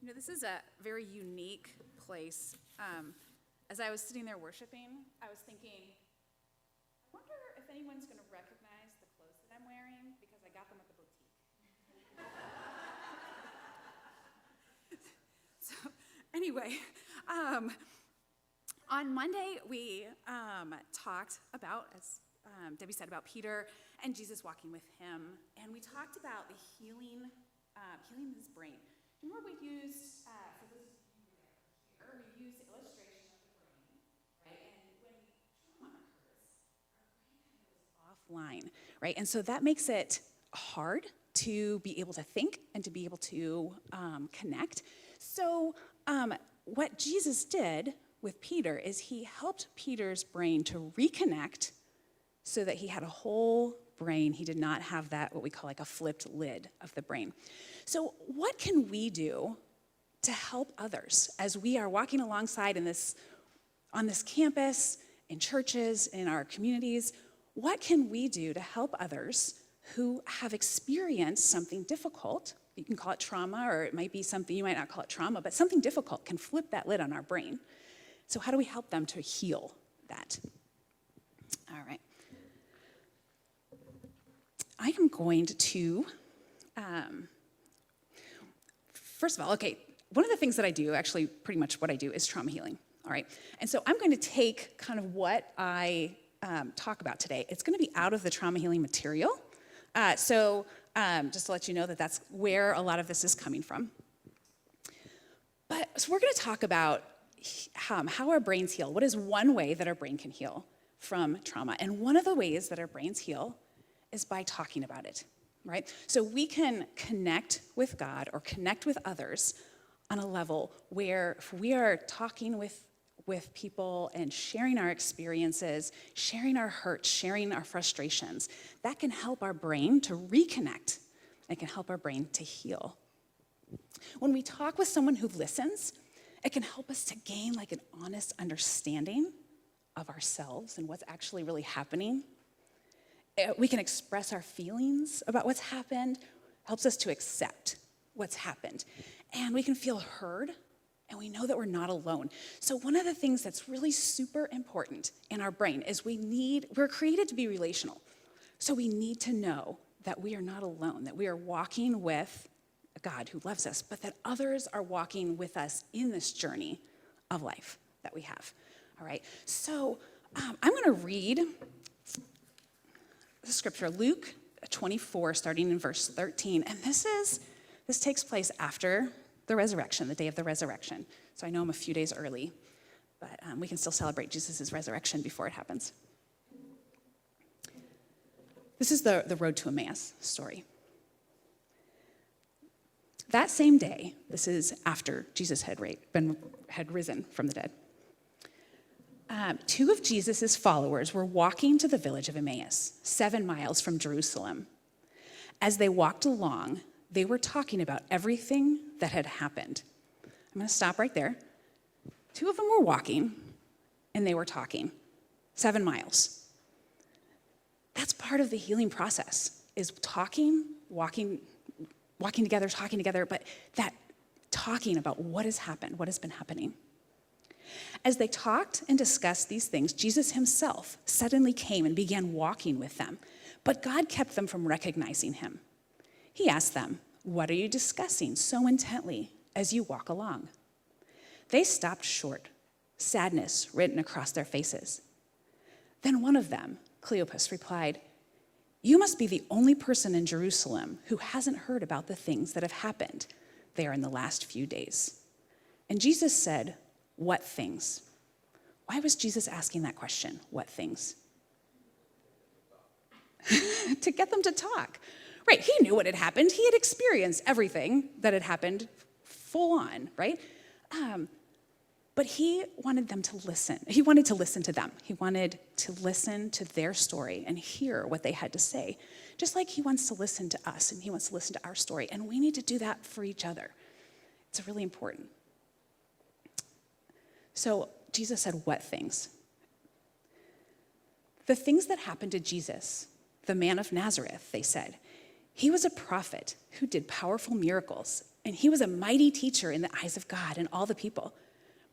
You know, this is a very unique place. As I was sitting there worshiping, I was thinking, I wonder if anyone's going to recognize the clothes that I'm wearing because I got them at the boutique. So anyway, on Monday we talked about, as Debbie said, about Peter and Jesus walking with him, and we talked about the healing his brain. Remember we used, for those of you here, we used the illustration of the brain, right? And when trauma occurs, our brain kind of goes offline, right? And so that makes it hard to be able to think and to be able to connect. So what Jesus did with Peter is he helped Peter's brain to reconnect so that he had a whole brain. He did not have that, what we call like a flipped lid of the brain. So what can we do to help others as we are walking alongside on this campus, in churches, in our communities? What can we do to help others who have experienced something difficult? You can call it trauma, or it might be something, you might not call it trauma, but something difficult can flip that lid on our brain. So how do we help them to heal that? All right. I am going to, first of all, okay, one of the things that I do, actually pretty much what I do, is trauma healing, all right? And so I'm going to take kind of what I talk about today. It's going to be out of the trauma healing material. So just to let you know that that's where a lot of this is coming from. But so we're going to talk about how our brains heal. What is one way that our brain can heal from trauma? And one of the ways that our brains heal is by talking about it, right? So we can connect with God or connect with others on a level where if we are talking with people and sharing our experiences, sharing our hurts, sharing our frustrations, that can help our brain to reconnect. It can help our brain to heal. When we talk with someone who listens, it can help us to gain like an honest understanding of ourselves and what's actually really happening. We can express our feelings about what's happened, helps us to accept what's happened. And we can feel heard, and we know that we're not alone. So one of the things that's really super important in our brain is we're created to be relational. So we need to know that we are not alone, that we are walking with a God who loves us, but that others are walking with us in this journey of life that we have. All right, so I'm going to read the scripture, Luke 24, starting in verse 13. And this takes place after the resurrection, the day of the resurrection. So I know I'm a few days early, but we can still celebrate Jesus' resurrection before it happens. This is the road to Emmaus story. That same day, this is after Jesus had risen from the dead, two of Jesus' followers were walking to the village of Emmaus, 7 miles from Jerusalem. As they walked along, they were talking about everything that had happened. I'm going to stop right there. 2 of them were walking, and they were talking. 7 miles. That's part of the healing process, is talking, walking together, but that talking about what has happened, what has been happening. As they talked and discussed these things, Jesus himself suddenly came and began walking with them, but God kept them from recognizing him. He asked them, "What are you discussing so intently as you walk along?" They stopped short, sadness written across their faces. Then one of them, Cleopas, replied, "You must be the only person in Jerusalem who hasn't heard about the things that have happened there in the last few days." And Jesus said, "What things?" Why was Jesus asking that question? What things? To get them to talk. Right, he knew what had happened. He had experienced everything that had happened full on, right? But he wanted them to listen. He wanted to listen to them. He wanted to listen to their story and hear what they had to say. Just like he wants to listen to us and he wants to listen to our story. And we need to do that for each other. It's really important. So Jesus said, what things? The things that happened to Jesus, the man of Nazareth, they said. He was a prophet who did powerful miracles and he was a mighty teacher in the eyes of God and all the people.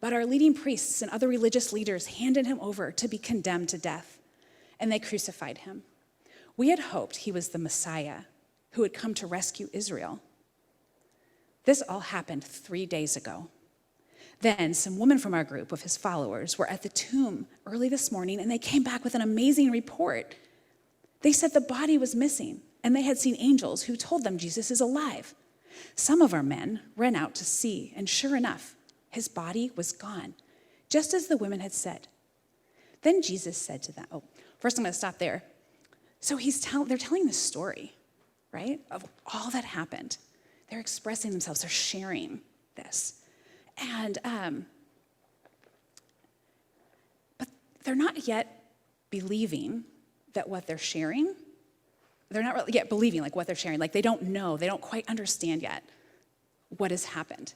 But our leading priests and other religious leaders handed him over to be condemned to death, and they crucified him. We had hoped he was the Messiah who had come to rescue Israel. This all happened 3 days ago. Then some women from our group of his followers were at the tomb early this morning, and they came back with an amazing report. They said the body was missing, and they had seen angels who told them Jesus is alive. Some of our men ran out to see, and sure enough, his body was gone, just as the women had said. Then Jesus said to them, first I'm going to stop there. So they're telling this story, right, of all that happened. They're expressing themselves, they're sharing this. And, but they're not yet believing that what they're sharing, they're not really yet believing like what they're sharing. Like they don't know, they don't quite understand yet what has happened.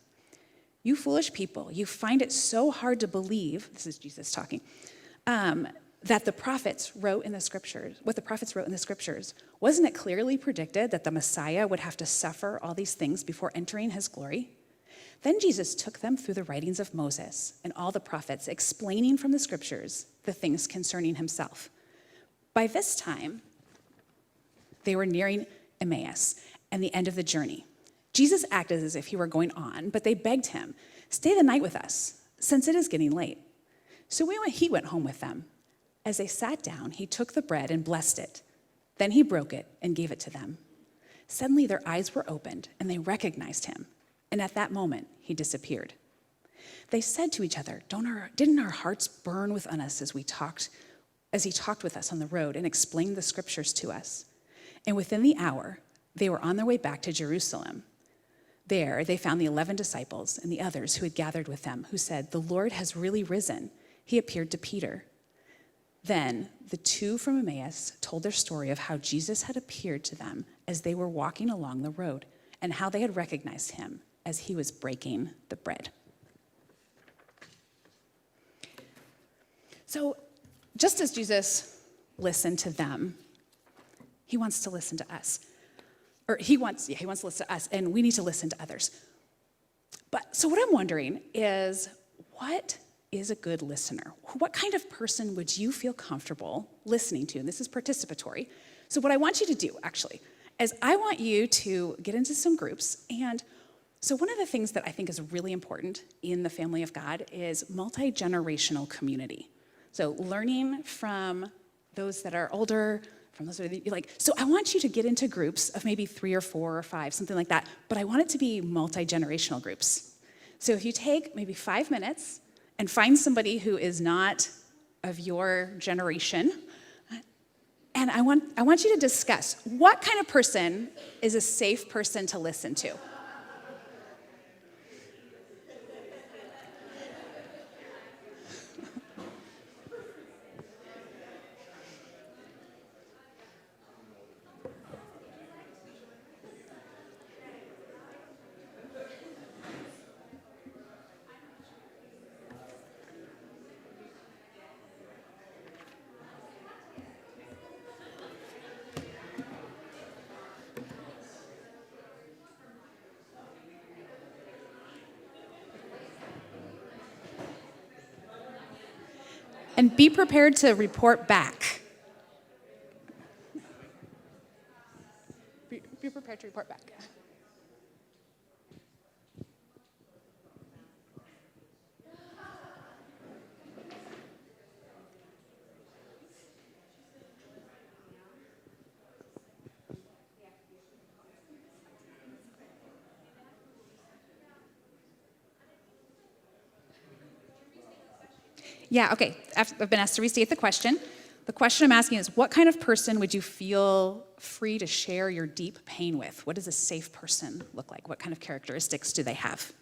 You foolish people, you find it so hard to believe, this is Jesus talking, that the prophets wrote in the scriptures, what the prophets wrote in the scriptures. Wasn't it clearly predicted that the Messiah would have to suffer all these things before entering his glory? Then Jesus took them through the writings of Moses and all the prophets, explaining from the scriptures the things concerning himself. By this time, they were nearing Emmaus and the end of the journey. Jesus acted as if he were going on, but they begged him, "Stay the night with us, since it is getting late." So he went home with them. As they sat down, he took the bread and blessed it. Then he broke it and gave it to them. Suddenly their eyes were opened, and they recognized him. And at that moment, he disappeared. They said to each other, "Didn't our hearts burn within us as he talked with us on the road and explained the scriptures to us?" And within the hour, they were on their way back to Jerusalem. There, they found the 11 disciples and the others who had gathered with them, who said, "The Lord has really risen. He appeared to Peter." Then the two from Emmaus told their story of how Jesus had appeared to them as they were walking along the road and how they had recognized him as he was breaking the bread. So just as Jesus listened to them, he wants to listen to us. Or he wants to listen to us, and we need to listen to others. But so what I'm wondering is, what is a good listener? What kind of person would you feel comfortable listening to? And this is participatory. So what I want you to do, actually, is I want you to get into some groups. And so one of the things that I think is really important in the family of God is multi-generational community. So learning from those that are older, from those that are like, so I want you to get into groups of maybe 3 or 4 or 5, something like that, but I want it to be multi-generational groups. So if you take maybe 5 minutes and find somebody who is not of your generation, and I want you to discuss what kind of person is a safe person to listen to. And be prepared to report back. Be prepared to report back. Yeah, okay. I've been asked to restate the question. The question I'm asking is, what kind of person would you feel free to share your deep pain with? What does a safe person look like? What kind of characteristics do they have?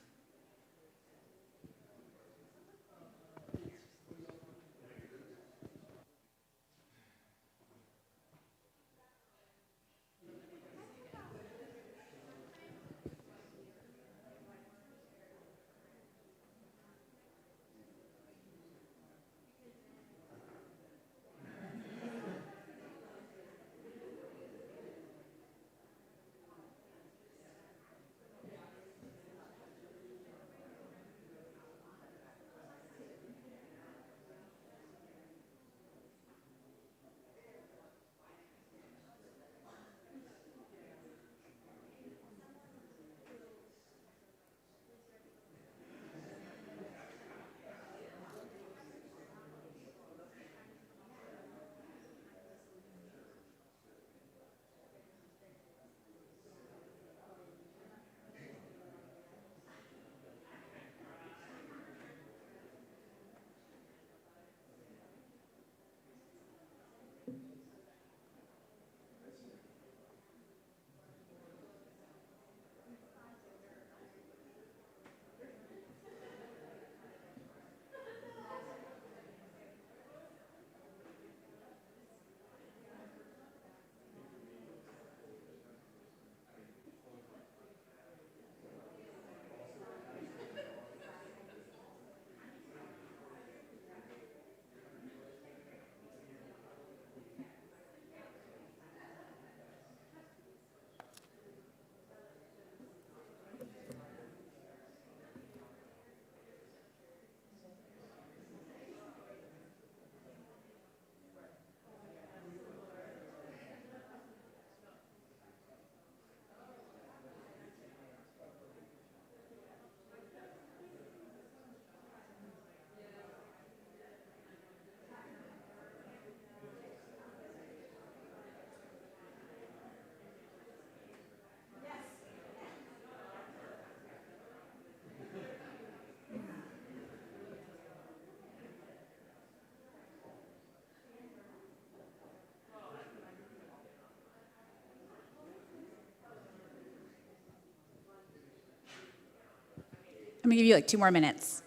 I'm gonna give you like 2 more minutes.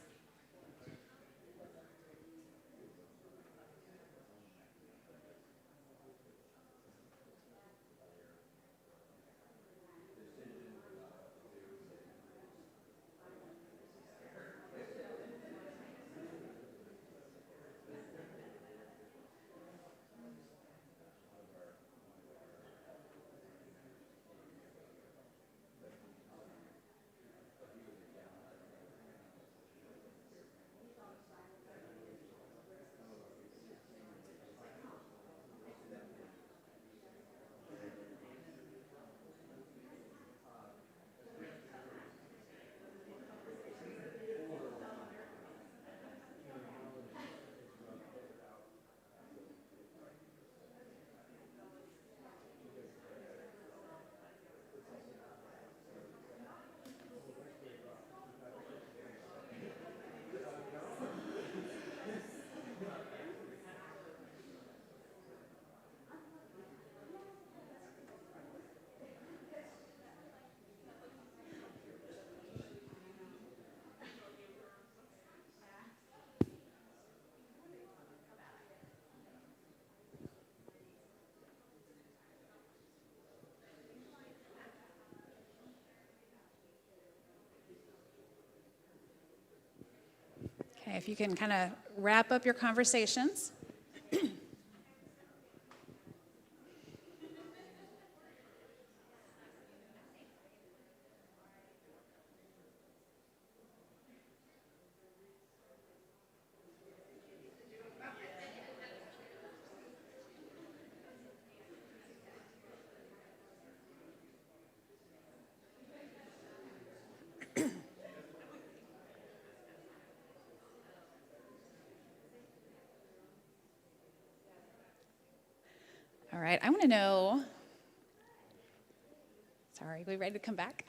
Okay, if you can kind of wrap up your conversations. All right, I want to know, sorry, we ready to come back?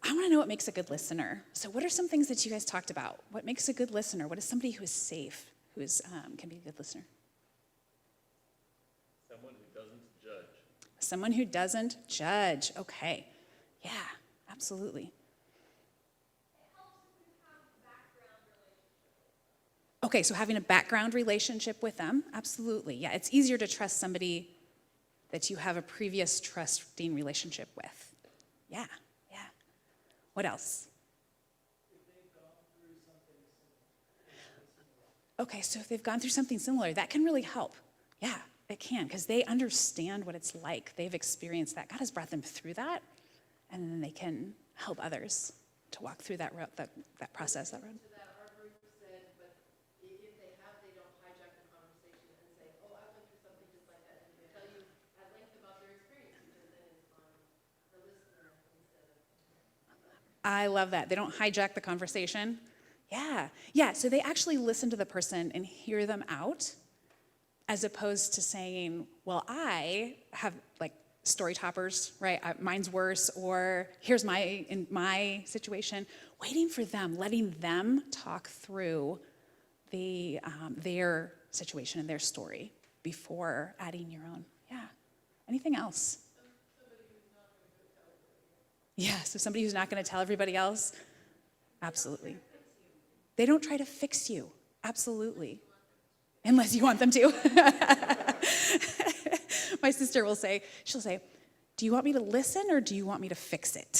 I want to know what makes a good listener. So what are some things that you guys talked about? What makes a good listener? What is somebody who is safe, who is can be a good listener? Someone who doesn't judge. Someone who doesn't judge. Okay. Yeah, absolutely. Okay, so having a background relationship with them, absolutely. Yeah, it's easier to trust somebody that you have a previous trusting relationship with. Yeah, yeah. What else? Okay, so if they've gone through something similar, that can really help. Yeah, it can, because they understand what it's like. They've experienced that. God has brought them through that, and then they can help others to walk through that road, that process, that road. So that our group said, but if they have, they don't hijack the conversation and say, oh, I went through something just like that, and they tell you at length about their experience, because then it's on the listener instead of... I love that. They don't hijack the conversation. Yeah, yeah, so they actually listen to the person and hear them out, as opposed to saying, well, I have like story toppers, right? Mine's worse, or here's in my situation. Waiting for them, letting them talk through their situation and their story before adding your own. Yeah. Anything else? Yeah, so somebody who's not going to tell everybody else. Absolutely. They don't try to fix you. Absolutely. Unless you want them to. My sister will say, she'll say, do you want me to listen or do you want me to fix it?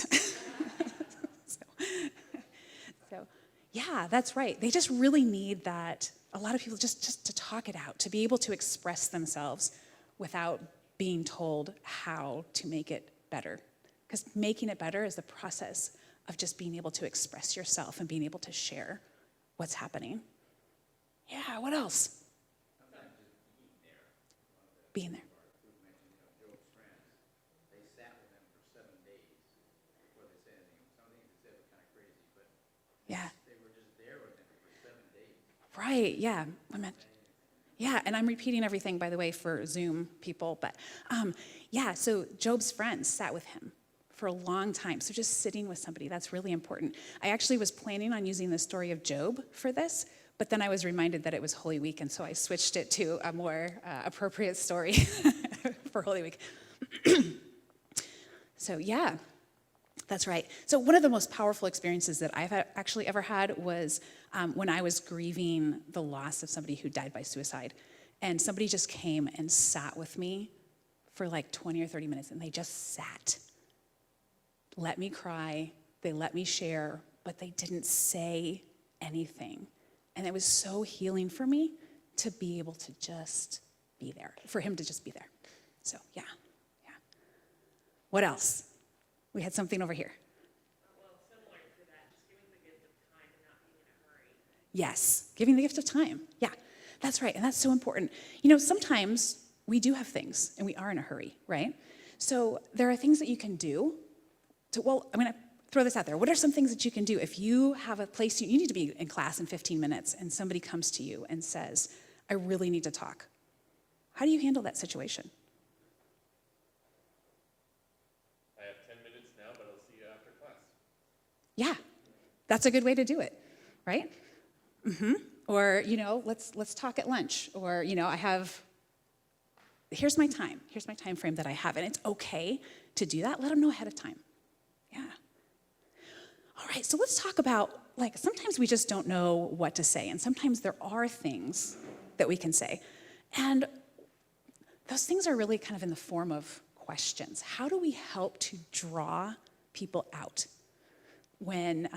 so, yeah, that's right. They just really need that. A lot of people just to talk it out, to be able to express themselves without being told how to make it better. Because making it better is the process of just being able to express yourself and being able to share what's happening. Yeah, what else? Sometimes just Being there. Job's friends, they sat with him for 7 days before they said anything. Some things they said were kind of crazy, but Yeah. they were just there with him for 7 days. Right, yeah. Yeah, and I'm repeating everything, by the way, for Zoom people. But yeah, so Job's friends sat with him for a long time. So just sitting with somebody, that's really important. I actually was planning on using the story of Job for this, but then I was reminded that it was Holy Week, and so I switched it to a more appropriate story for Holy Week. So yeah, That's right. So one of the most powerful experiences that I've actually ever had was when I was grieving the loss of somebody who died by suicide. And somebody just came and sat with me for like 20 or 30 minutes, and they just sat. Let me cry, they let me share, but they didn't say anything. And it was so healing for me to be able to just be there, for him to just be there. So, yeah. What else? We had something over here. Well, similar to that, just giving the gift of time and not being in a hurry. Yes, giving the gift of time. Yeah, that's right, and that's so important. Sometimes we do have things, and we are in a hurry, right? So there are things that you can do. I'm going to throw this out there. What are some things that you can do if you have a place you need to be in class in 15 minutes, and somebody comes to you and says, I really need to talk? How do you handle that situation? I have 10 minutes now, but I'll see you after class. Yeah, that's a good way to do it, right? Or, let's talk at lunch. Or, here's my time. Here's my time frame that I have. And it's okay to do that. Let them know ahead of time. Yeah. All right, so let's talk about, sometimes we just don't know what to say. And sometimes there are things that we can say. And those things are really kind of in the form of questions. How do we help to draw people out when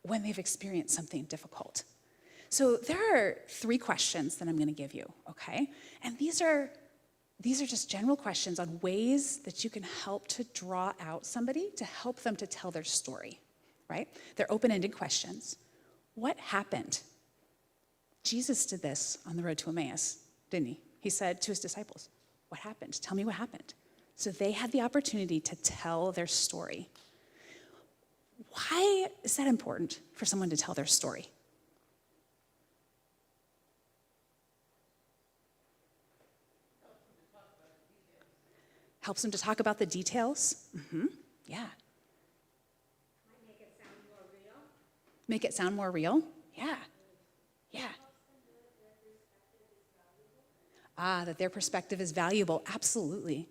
they've experienced something difficult? So there are 3 questions that I'm going to give you, okay? And these are just general questions on ways that you can help to draw out somebody, to help them to tell their story, right? They're open-ended questions. What happened? Jesus did this on the road to Emmaus, didn't he? He said to his disciples, what happened? Tell me what happened. So they had the opportunity to tell their story. Why is that important for someone to tell their story? Helps them to talk about the details? Yeah. Might make it sound more real. Make it sound more real? Yeah. Yeah. That their perspective is valuable. Absolutely.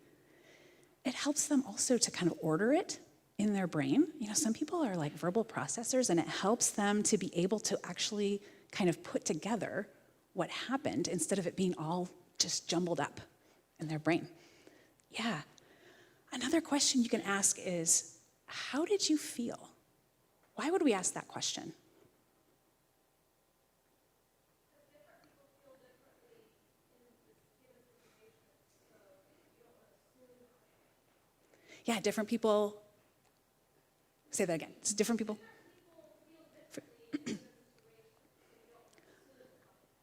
It helps them also to kind of order it in their brain. Some people are like verbal processors, and it helps them to be able to actually kind of put together what happened instead of it being all just jumbled up in their brain. Yeah. Another question you can ask is, how did you feel? Why would we ask that question? Yeah, different people. Say that again. It's different people.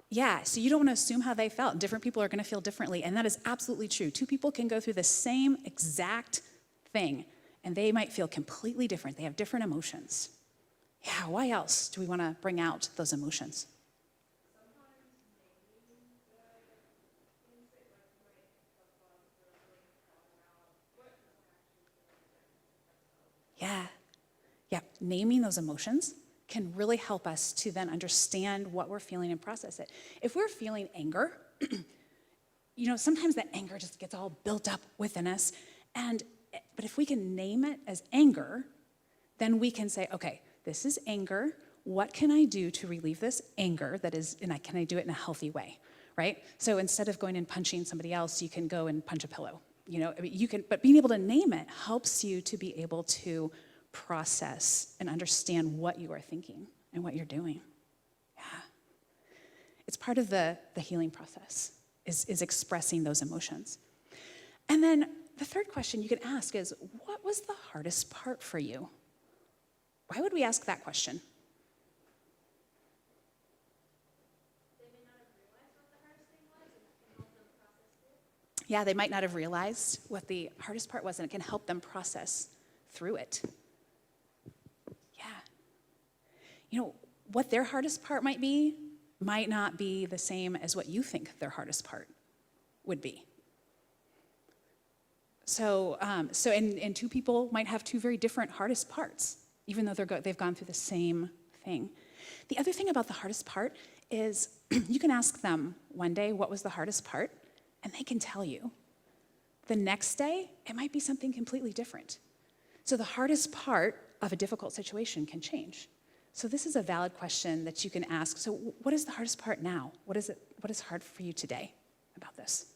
Yeah, so you don't want to assume how they felt. Different people are going to feel differently, and that is absolutely true. 2 people can go through the same exact thing, and they might feel completely different. They have different emotions. Yeah, why else do we want to bring out those emotions? Yeah, naming those emotions can really help us to then understand what we're feeling and process it. If we're feeling anger, sometimes that anger just gets all built up within us. But if we can name it as anger, then we can say, okay, this is anger. What can I do to relieve this anger can I do it in a healthy way, right? So instead of going and punching somebody else, you can go and punch a pillow. But being able to name it helps you to be able to process and understand what you are thinking and what you're doing. Yeah. It's part of the healing process, is expressing those emotions. And then the third question you can ask is, what was the hardest part for you? Why would we ask that question? They may not have realized what the hardest thing was, and it can help them process it. Yeah, they might not have realized what the hardest part was, and it can help them process through it. Yeah. What their hardest part might not be the same as what you think their hardest part would be. So 2 people might have 2 very different hardest parts, even though they've gone through the same thing. The other thing about the hardest part is you can ask them one day, what was the hardest part? And they can tell you. The next day, it might be something completely different. So the hardest part of a difficult situation can change. So this is a valid question that you can ask. So what is the hardest part now? What is hard for you today about this?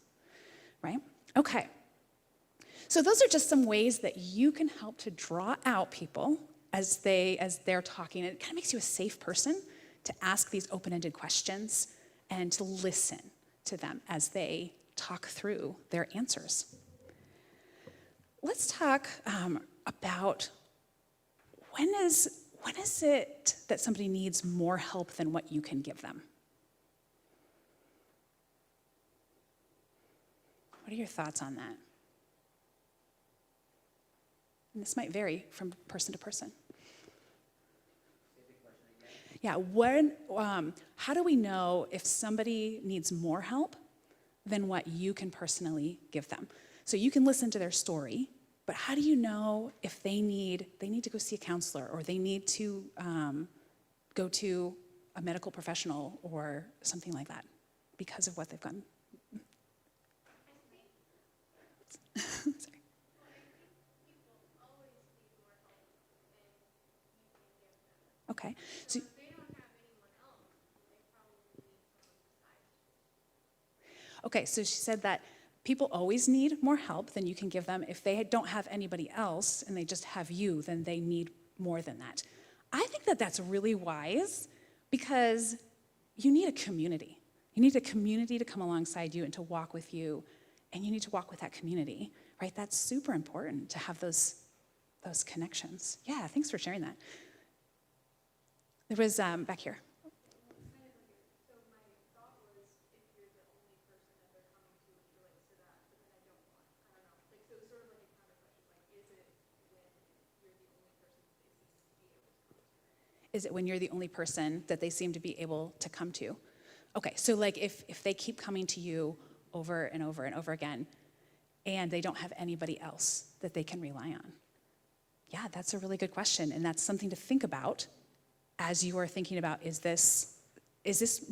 Right? Okay. So those are just some ways that you can help to draw out people as they're talking. It kind of makes you a safe person to ask these open-ended questions and to listen to them as they talk through their answers. Let's talk about when is it that somebody needs more help than what you can give them? What are your thoughts on that? And this might vary from person to person. Yeah, how do we know if somebody needs more help than what you can personally give them? So you can listen to their story, but how do you know if they need to go see a counselor, or they need to go to a medical professional or something like that because of what they've done? Sorry. Okay. So, okay, so she said that people always need more help than you can give them. If they don't have anybody else and they just have you, then they need more than that. I think that that's really wise because you need a community. You need a community to come alongside you and to walk with you, and you need to walk with that community, right? That's super important to have those connections. Yeah, thanks for sharing that. There was back here. Is it when you're the only person that they seem to be able to come to? Okay, so like if they keep coming to you over and over and over again, and they don't have anybody else that they can rely on. Yeah, that's a really good question, and that's something to think about as you are thinking about, is this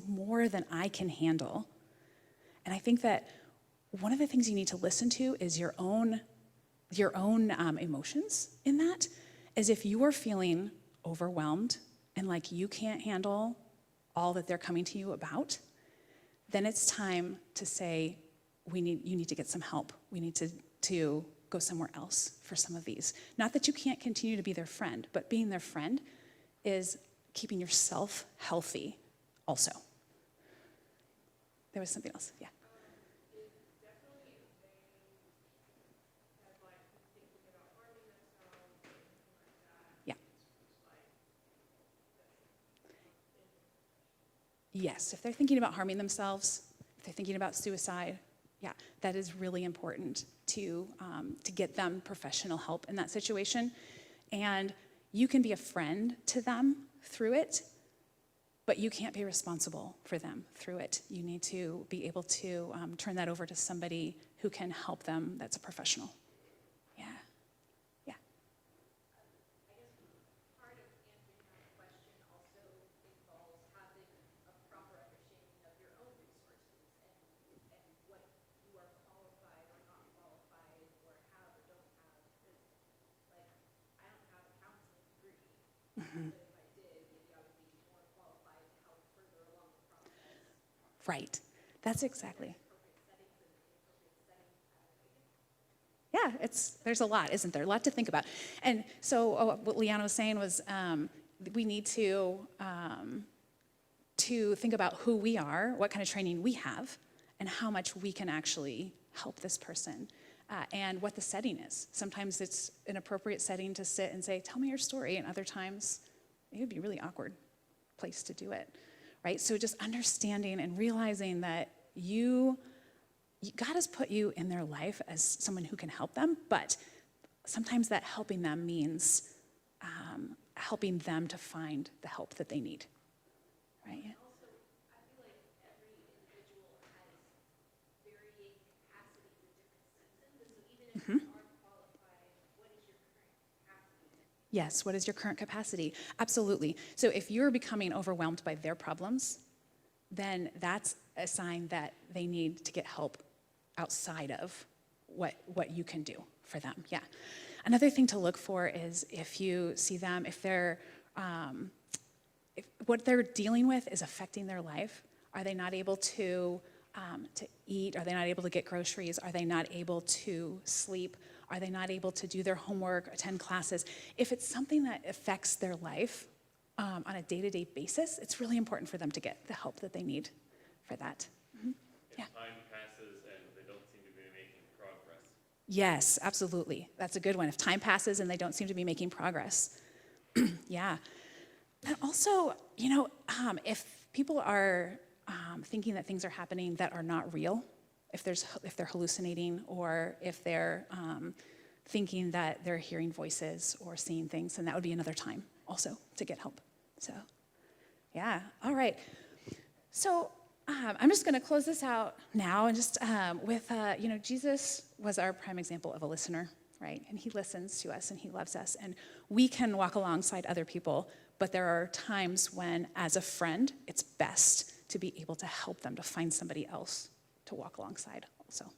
more than I can handle? And I think that one of the things you need to listen to is your own emotions in that, as if you are feeling overwhelmed and like you can't handle all that they're coming to you about, then it's time to say, you need to get some help. We need to go somewhere else for some of these. Not that you can't continue to be their friend, but being their friend is keeping yourself healthy also. There was something else, yeah. Yeah. Yes, if they're thinking about harming themselves, if they're thinking about suicide, yeah, that is really important to get them professional help in that situation. And you can be a friend to them through it, but you can't be responsible for them through it. You need to be able to turn that over to somebody who can help them that's a professional. Yeah, yeah. I guess part of answering that question also involves having a proper understanding of your own resources and what you are qualified or not qualified or have or don't have. Because, like, I don't have a counseling degree, but if I did, maybe I would be more qualified to help further along the process. Right, that's exactly. Appropriate settings and inappropriate settings. Yeah, there's a lot, isn't there? A lot to think about. And so what Leanna was saying was we need to think about who we are, what kind of training we have, and how much we can actually help this person, and what the setting is. Sometimes it's an appropriate setting to sit and say, tell me your story, and other times it would be a really awkward place to do it, right? So just understanding and realizing that God has put you in their life as someone who can help them, but sometimes that helping them means helping them to find the help that they need, right? Also, I feel like every individual has varying capacities at different seasons. And so even if you are qualified, what is your current capacity? Yes, what is your current capacity? Absolutely. So if you're becoming overwhelmed by their problems, then that's a sign that they need to get help outside of what you can do for them. Yeah. Another thing to look for is if you see them, if what they're dealing with is affecting their life. Are they not able to eat? Are they not able to get groceries? Are they not able to sleep? Are they not able to do their homework, attend classes? If it's something that affects their life on a day-to-day basis, it's really important for them to get the help that they need for that. If Yeah. time passes and they don't seem to be making progress. Yes, absolutely. That's a good one. If time passes and they don't seem to be making progress. Yeah. And also, if people are thinking that things are happening that are not real, if they're hallucinating, or if they're thinking that they're hearing voices or seeing things, then that would be another time also to get help. So, yeah. All right. So I'm just going to close this out now, and just with Jesus was our prime example of a listener, right? And he listens to us and he loves us, and we can walk alongside other people. But there are times when, as a friend, it's best to be able to help them to find somebody else to walk alongside also.